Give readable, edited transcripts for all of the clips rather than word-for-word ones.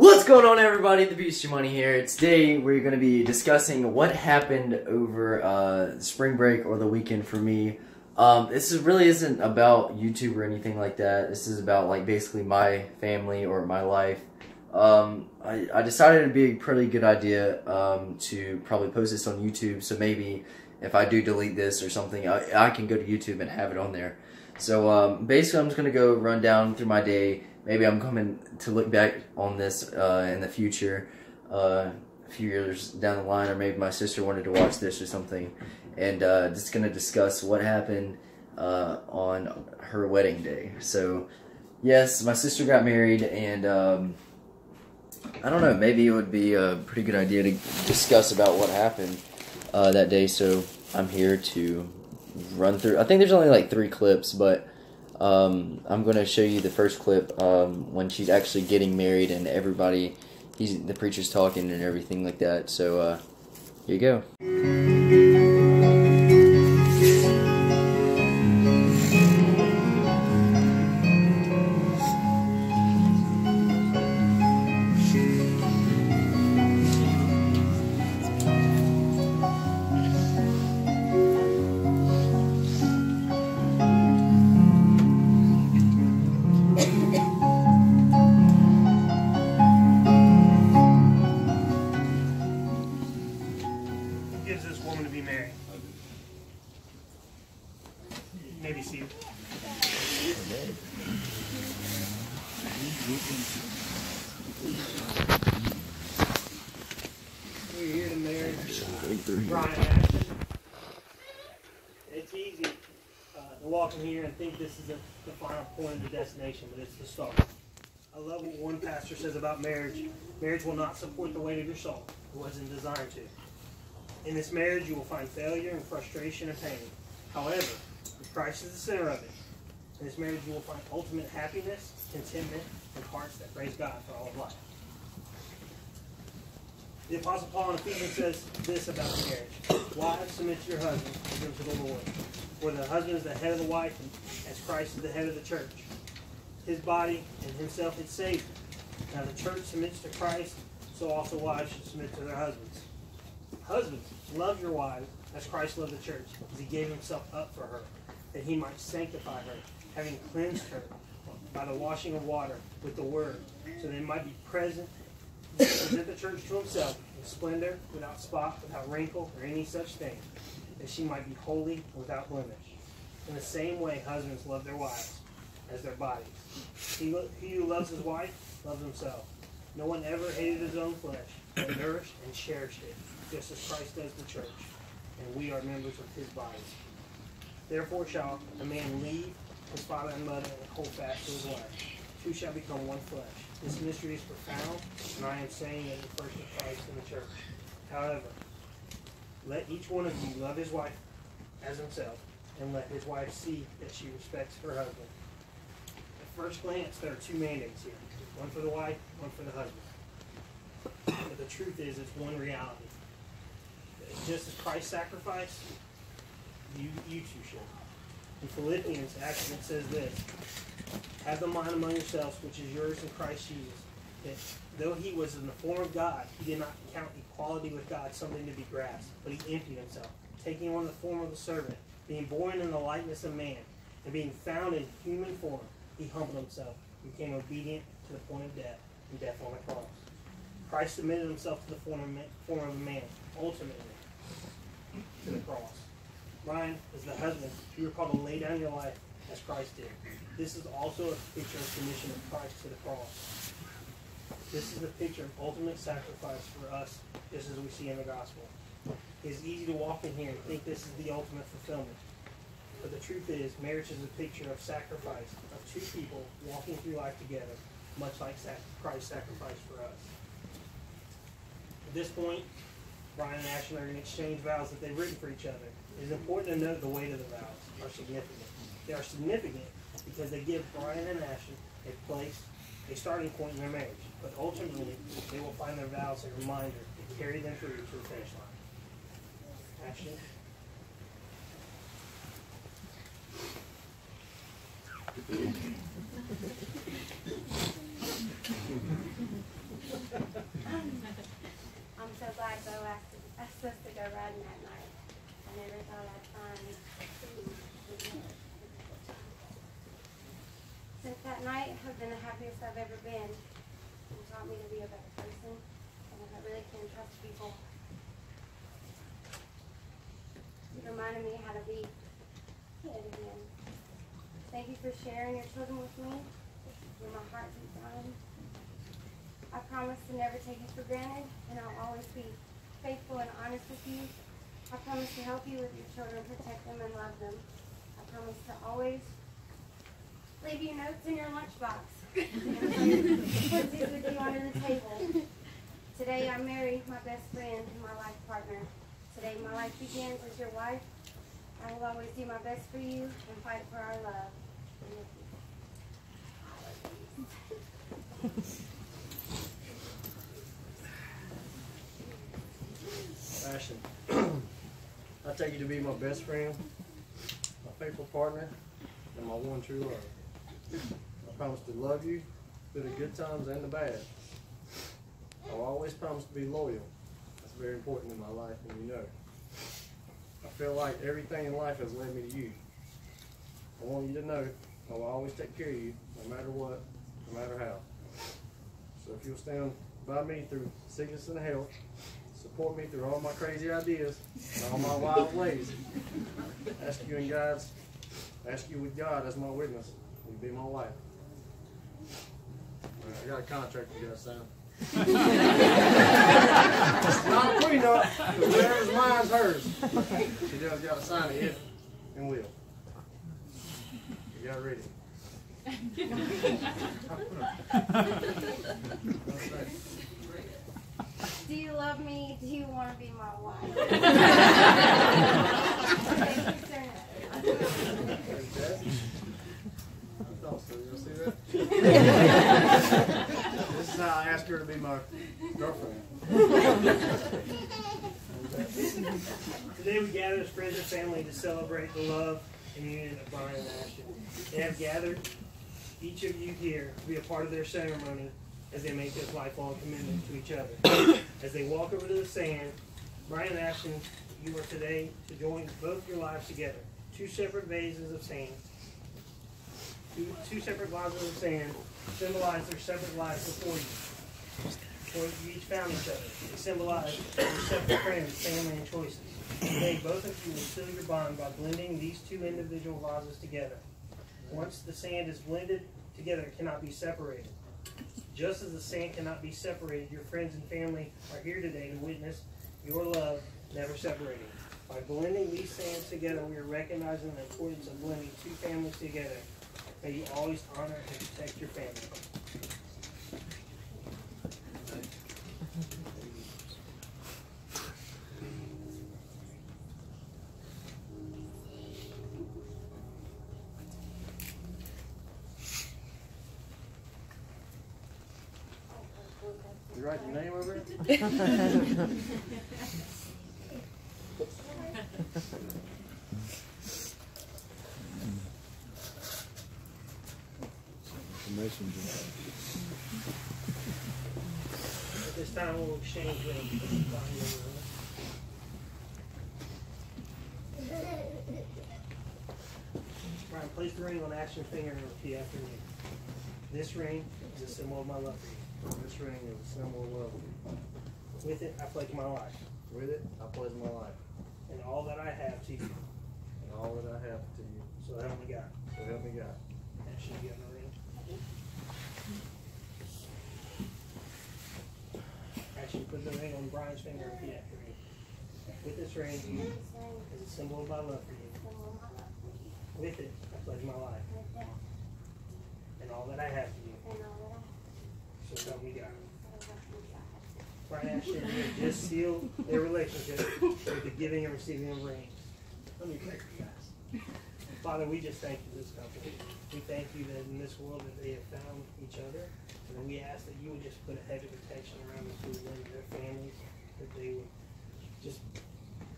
What's going on, everybody? The Beast Money here. Today we're going to be discussing what happened over spring break or the weekend for me. This really isn't about YouTube or anything like that. This is about like basically my family or my life. I decided it'd be a pretty good idea to probably post this on YouTube. So maybe if I do delete this or something, I can go to YouTube and have it on there. So basically, I'm just going to go run down through my day. Maybe I'm coming to look back on this in the future, a few years down the line, or maybe my sister wanted to watch this or something, and just going to discuss what happened on her wedding day. So, yes, my sister got married, and I don't know, maybe it would be a pretty good idea to discuss about what happened that day, so I'm here to run through. I think there's only like 3 clips, but I'm going to show you the first clip when she's actually getting married and everybody, the preacher's talking and everything like that. So here you go. Maybe see. We're here to marry Riot XXXTentacion. It's easy to walk in here and think this is the final point of the destination, but it's the start. I love what one pastor says about marriage. Marriage will not support the weight of your soul. It wasn't designed to. In this marriage, you will find failure and frustration and pain. However, Christ is the center of it. In this marriage, you will find ultimate happiness, contentment, and hearts that praise God for all of life. The Apostle Paul in Ephesians says this about marriage. Wives, submit to your husbands as unto the Lord. For the husband is the head of the wife, as Christ is the head of the church, his body, and himself its Savior. Now the church submits to Christ, so also wives should submit to their husbands. Husbands, love your wives as Christ loved the church, as he gave himself up for her, that he might sanctify her, having cleansed her by the washing of water with the word, so that he might be present the church to himself in splendor, without spot, without wrinkle, or any such thing, that she might be holy, without blemish. In the same way, husbands love their wives as their bodies. He who loves his wife loves himself. No one ever hated his own flesh, but nourished and cherished it, just as Christ does the church, and we are members of his body. Therefore shall a man leave his father and mother and hold fast to his wife. Two shall become one flesh. This mystery is profound, and I am saying it in the person of Christ and the church. However, let each one of you love his wife as himself, and let his wife see that she respects her husband. At first glance, there are 2 mandates here. One for the wife, one for the husband. But the truth is, it's one reality. Just as Christ sacrificed, you too should. In Philippians, actually, it says this: have the mind among yourselves, which is yours in Christ Jesus, that though he was in the form of God, he did not count equality with God something to be grasped, but he emptied himself, taking on the form of a servant, being born in the likeness of man, and being found in human form, he humbled himself, and became obedient to the point of death, and death on the cross. Christ submitted himself to the form of a man, ultimately to the cross. Ryan, as the husband, you are called to lay down your life as Christ did. This is also a picture of submission of Christ to the cross. This is the picture of ultimate sacrifice for us, just as we see in the gospel. It is easy to walk in here and think this is the ultimate fulfillment. But the truth is, marriage is a picture of sacrifice, of 2 people walking through life together, much like Christ sacrificed for us. At this point, Brian and Ashton are going to exchange vows that they've written for each other. It is important to note the weight of the vows are significant. They are significant because they give Brian and Ashton a starting point in their marriage. But ultimately, they will find their vows a reminder to carry them through to the finish line. Ashton? asked us to go riding that night. I never thought I'd find Since that night, I've been the happiest I've ever been. It taught me to be a better person, and I really can trust people. It reminded me how to be a kid again. Thank you for sharing your children with me. You're my heartbeat, darling. I promise to never take you for granted, and I'll always be faithful and honest with you. I promise to help you with your children, protect them, and love them. I promise to always leave you notes in your lunchbox and put these with you under the table. Today I marry my best friend and my life partner. Today my life begins as your wife. I will always do my best for you and fight for our love. Ashton, I take you to be my best friend, my faithful partner, and my one true love. I promise to love you through the good times and the bad. I will always promise to be loyal. That's very important in my life, and you know. I feel like everything in life has led me to you. I want you to know I will always take care of you, no matter what, no matter how. So if you'll stand by me through sickness and health, support me through all my crazy ideas and all my wild ways, ask you with God as my witness, you'll be my wife. Right, I got a contract you got to sign. Not a prenup, because whatever's mine's hers. She just got to sign it if and will. You got it ready. Do you love me? Do you want to be my wife? I thought so. You see that? This is how I asked her to be my girlfriend. Today we gather as friends and family to celebrate the love and union of Brian and Ashton. They have gathered each of you here to be a part of their ceremony as they make this lifelong commitment to each other. As they walk over to the sand, Brian and Ashton, you are today to join both your lives together. Two separate vases of sand. Two separate vases of sand symbolize their separate lives before you. Before you each found each other. They symbolize your separate friends, family, and choices. Today, both of you will seal your bond by blending these two individual vases together. Once the sand is blended together, it cannot be separated. Just as the sand cannot be separated, your friends and family are here today to witness your love never separating. By blending these sands together, we are recognizing the importance of blending two families together. May you always honor and protect your family. You write your name over it? At this time, we'll exchange rings. Brian, place the ring on Ashton's finger and repeat after me. This ring is a symbol of my love for you. This ring is a symbol of love. With it, I pledge my life. With it, I pledge my life. And all that I have to you. And all that I have to you. So help me God. So help me God. Ashton, you have the ring. Ashton, put the ring on Brian's finger and repeat after me. With this ring is a symbol of my love for you. With it, I pledge my life. And all that I have to you. So help me God. Brian and Ashton, you have just sealed their relationship with the giving and receiving of rings. Let me pray for you guys. Father, we just thank you for this couple. We thank you that in this world that they have found each other. And then we ask that you would just put a hedge of protection around the two of them and their families. That they would just,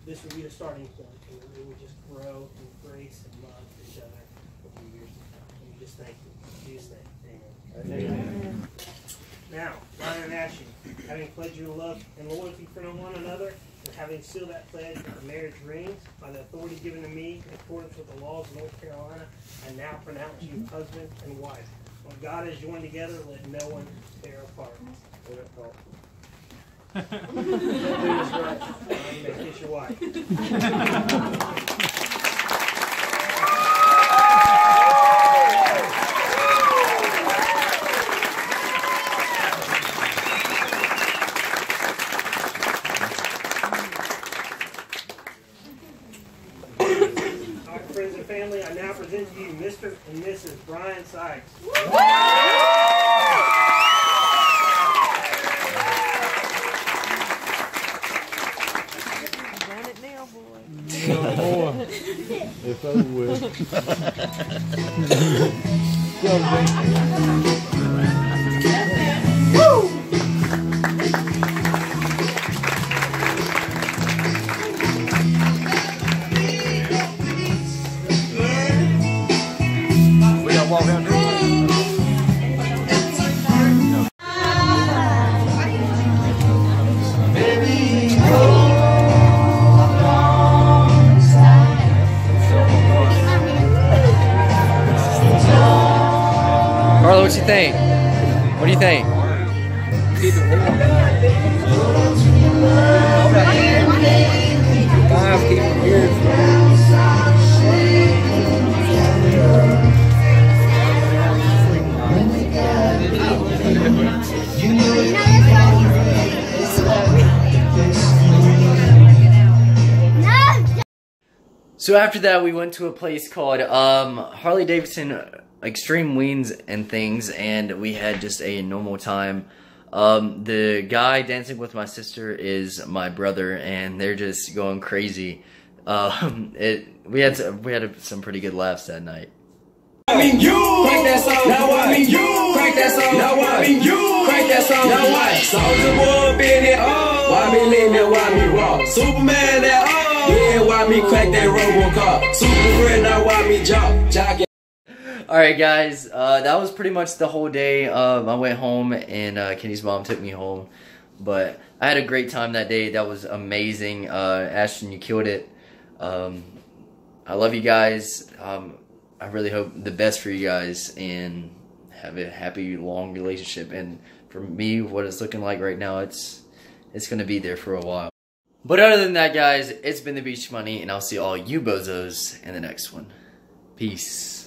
this would be the starting point. And that they would just grow in grace and love for each other for the years to come. And we just thank you. In Jesus' name, amen. Now, Brian and Ashton, having pledged your love and loyalty for one another, and having sealed that pledge with the marriage rings by the authority given to me in accordance with the laws of North Carolina, I now pronounce you husband and wife. What God has joined together, let no one tear apart. Don't do this right. You may kiss your wife. Friends and family, I now present to you Mr. and Mrs. Brian Sykes. Done it now, boy. Boy, it's over with. Go, Walk down here. Carla, what you think? What do you think? So after that, we went to a place called Harley Davidson Extreme Wings and Things, and we had just a normal time. The guy dancing with my sister is my brother, and they're just going crazy. We had some pretty good laughs that night. I mean you crank that song. Now I mean you crank that song. Now I mean you crank that song. Now what? Soldier boy been it all. Why me lean and why me walk? Superman that all. Yeah, why me crack that RoboCop? Superman now why me jock? Alright guys, that was pretty much the whole day. I went home and Kenny's mom took me home. But I had a great time that day. That was amazing. Ashton, you killed it. I love you guys. I really hope the best for you guys and have a happy, long relationship. And for me, what it's looking like right now, it's going to be there for a while. But other than that, guys, it's been the Beach Money, and I'll see all you bozos in the next one. Peace.